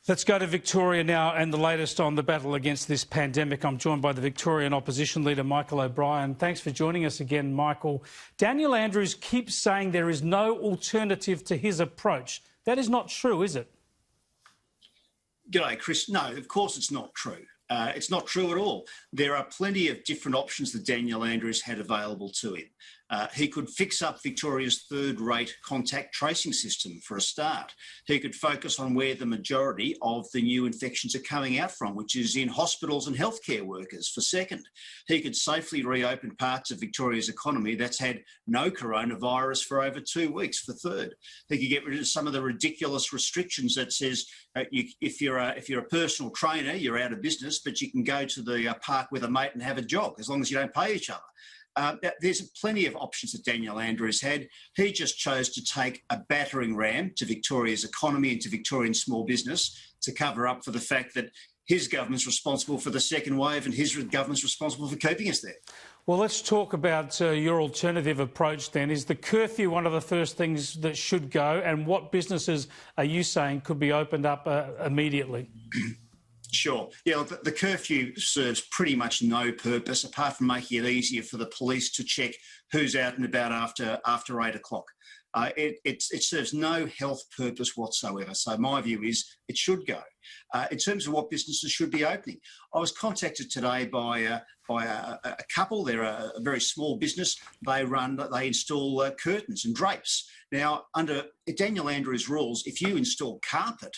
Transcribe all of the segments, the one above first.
Let's go to Victoria now and the latest on the battle against this pandemic. I'm joined by the Victorian Opposition Leader, Michael O'Brien. Thanks for joining us again, Michael. Daniel Andrews keeps saying there is no alternative to his approach. That is not true, is it? G'day, Chris. No, of course it's not true. It's not true at all. There are plenty of different options that Daniel Andrews had available to him. He could fix up Victoria's third-rate contact tracing system for a start. He could focus on where the majority of the new infections are coming out from, which is in hospitals and healthcare workers, for second. He could safely reopen parts of Victoria's economy that's had no coronavirus for over 2 weeks, for third. He could get rid of some of the ridiculous restrictions that says if you're a personal trainer, you're out of business, but you can go to the park with a mate and have a jog as long as you don't pay each other. There's plenty of options that Daniel Andrews had. He just chose to take a battering ram to Victoria's economy and to Victorian small business to cover up for the fact that his government's responsible for the second wave and his government's responsible for keeping us there. Well, let's talk about your alternative approach then. Is the curfew one of the first things that should go, and what businesses are you saying could be opened up immediately? Sure. Yeah, the curfew serves pretty much no purpose apart from making it easier for the police to check who's out and about after 8 o'clock. It serves no health purpose whatsoever. So my view is it should go. In terms of what businesses should be opening, I was contacted today by a couple. They're a very small business. They install curtains and drapes. Now, under Daniel Andrews' rules, if you install carpet,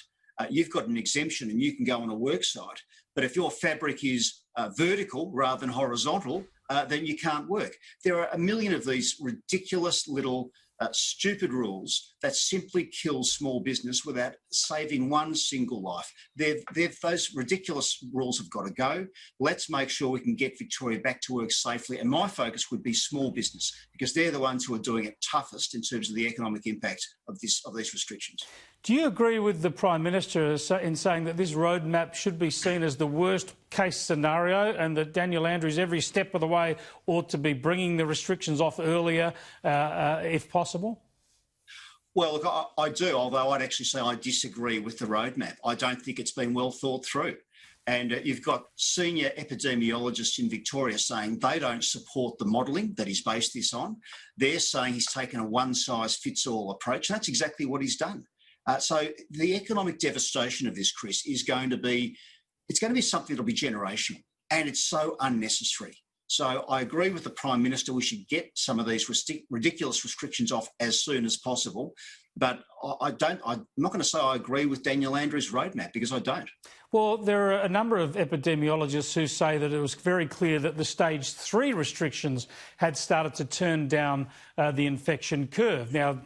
you've got an exemption and you can go on a work site. But if your fabric is vertical rather than horizontal, then you can't work. There are a million of these ridiculous little stupid rules that simply kill small business without saving one single life. Those ridiculous rules have got to go. Let's make sure we can get Victoria back to work safely. And my focus would be small business, because they're the ones who are doing it toughest in terms of the economic impact of these restrictions. Do you agree with the Prime Minister in saying that this roadmap should be seen as the worst case scenario, and that Daniel Andrews every step of the way ought to be bringing the restrictions off earlier if possible? Well, look, I do, although I'd actually say I disagree with the roadmap. I don't think it's been well thought through. And you've got senior epidemiologists in Victoria saying they don't support the modelling that he's based this on. They're saying he's taken a one-size-fits-all approach. And that's exactly what he's done. So the economic devastation of this, Chris, is going to be something that'll be generational, and it's so unnecessary. So I agree with the Prime Minister. We should get some of these ridiculous restrictions off as soon as possible. But I'm not going to say I agree with Daniel Andrews' roadmap, because I don't. Well, there are a number of epidemiologists who say that it was very clear that the stage 3 restrictions had started to turn down the infection curve. Now,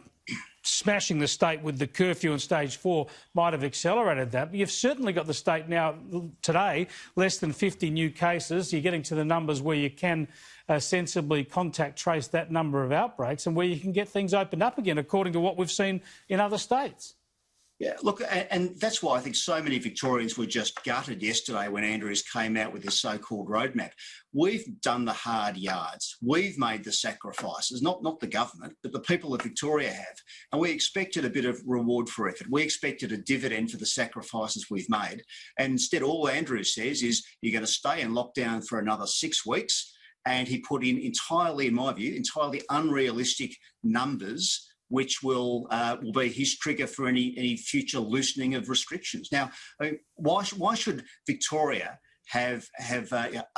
smashing the state with the curfew in stage 4 might have accelerated that. But you've certainly got the state now, today, less than 50 new cases. You're getting to the numbers where you can sensibly contact trace that number of outbreaks, and where you can get things opened up again, according to what we've seen in other states. Yeah, look, and that's why I think so many Victorians were just gutted yesterday when Andrews came out with this so-called roadmap. We've done the hard yards. We've made the sacrifices, not the government, but the people of Victoria have. And we expected a bit of reward for effort. We expected a dividend for the sacrifices we've made. And instead, all Andrews says is you're going to stay in lockdown for another 6 weeks. And he put in entirely, in my view, entirely unrealistic numbers, which will be his trigger for any future loosening of restrictions. Now, I mean, why should Victoria have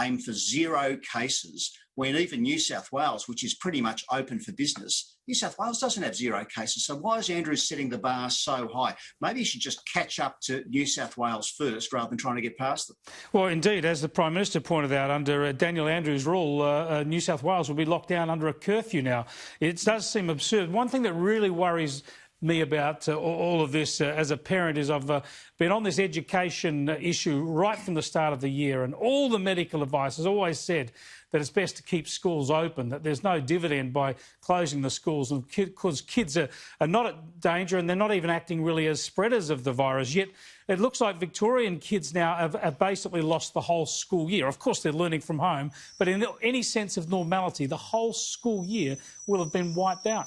aimed for 0 cases when even New South Wales, which is pretty much open for business, New South Wales doesn't have 0 cases. So why is Andrews setting the bar so high? Maybe he should just catch up to New South Wales first rather than trying to get past them. Well, indeed, as the Prime Minister pointed out, under Daniel Andrews' rule, New South Wales will be locked down under a curfew now. It does seem absurd. One thing that really worries me about all of this as a parent is I've been on this education issue right from the start of the year, and all the medical advice has always said that it's best to keep schools open, that there's no dividend by closing the schools, and because kids are not at danger and they're not even acting really as spreaders of the virus. Yet it looks like Victorian kids now have basically lost the whole school year. Of course, they're learning from home, but in any sense of normality, the whole school year will have been wiped out.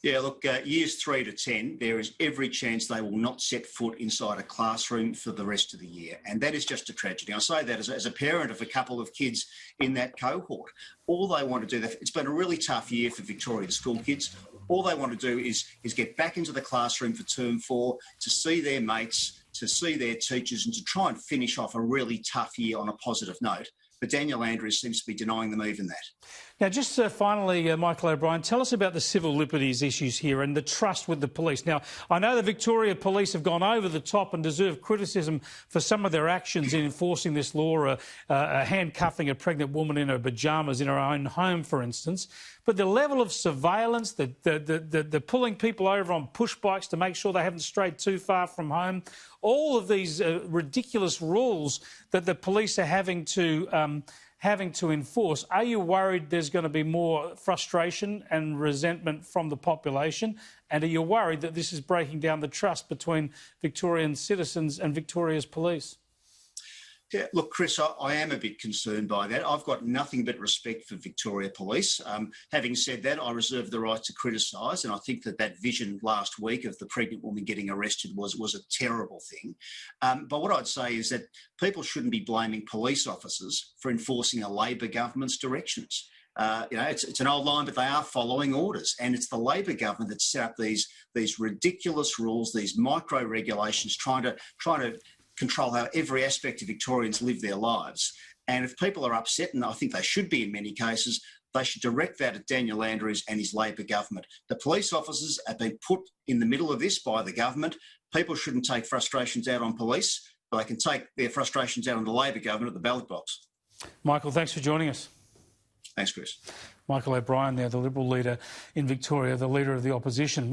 Yeah, look, years 3 to 10, there is every chance they will not set foot inside a classroom for the rest of the year. And that is just a tragedy. I say that as a parent of a couple of kids in that cohort. All they want to do, it's been a really tough year for Victorian school kids. All they want to do is get back into the classroom for term 4, to see their mates, to see their teachers, and to try and finish off a really tough year on a positive note. But Daniel Andrews seems to be denying them even that. Now, just finally, Michael O'Brien, tell us about the civil liberties issues here and the trust with the police. Now, I know the Victoria Police have gone over the top and deserve criticism for some of their actions in enforcing this law, handcuffing a pregnant woman in her pyjamas in her own home, for instance. But the level of surveillance, the pulling people over on push bikes to make sure they haven't strayed too far from home, all of these ridiculous rules that the police are having to enforce. Are you worried there's going to be more frustration and resentment from the population? And are you worried that this is breaking down the trust between Victorian citizens and Victoria's police? Yeah, look, Chris, I am a bit concerned by that. I've got nothing but respect for Victoria Police. Having said that, I reserve the right to criticise, and I think that vision last week of the pregnant woman getting arrested was a terrible thing. But what I'd say is that people shouldn't be blaming police officers for enforcing a Labor government's directions. It's an old line, but they are following orders, and it's the Labor government that set up these ridiculous rules, these micro regulations, trying to control how every aspect of Victorians live their lives. And if people are upset, and I think they should be in many cases, they should direct that at Daniel Andrews and his Labor government. The police officers have been put in the middle of this by the government. People shouldn't take frustrations out on police, but they can take their frustrations out on the Labor government at the ballot box. Michael, thanks for joining us. Thanks, Chris. Michael O'Brien there, the Liberal leader in Victoria, the leader of the opposition.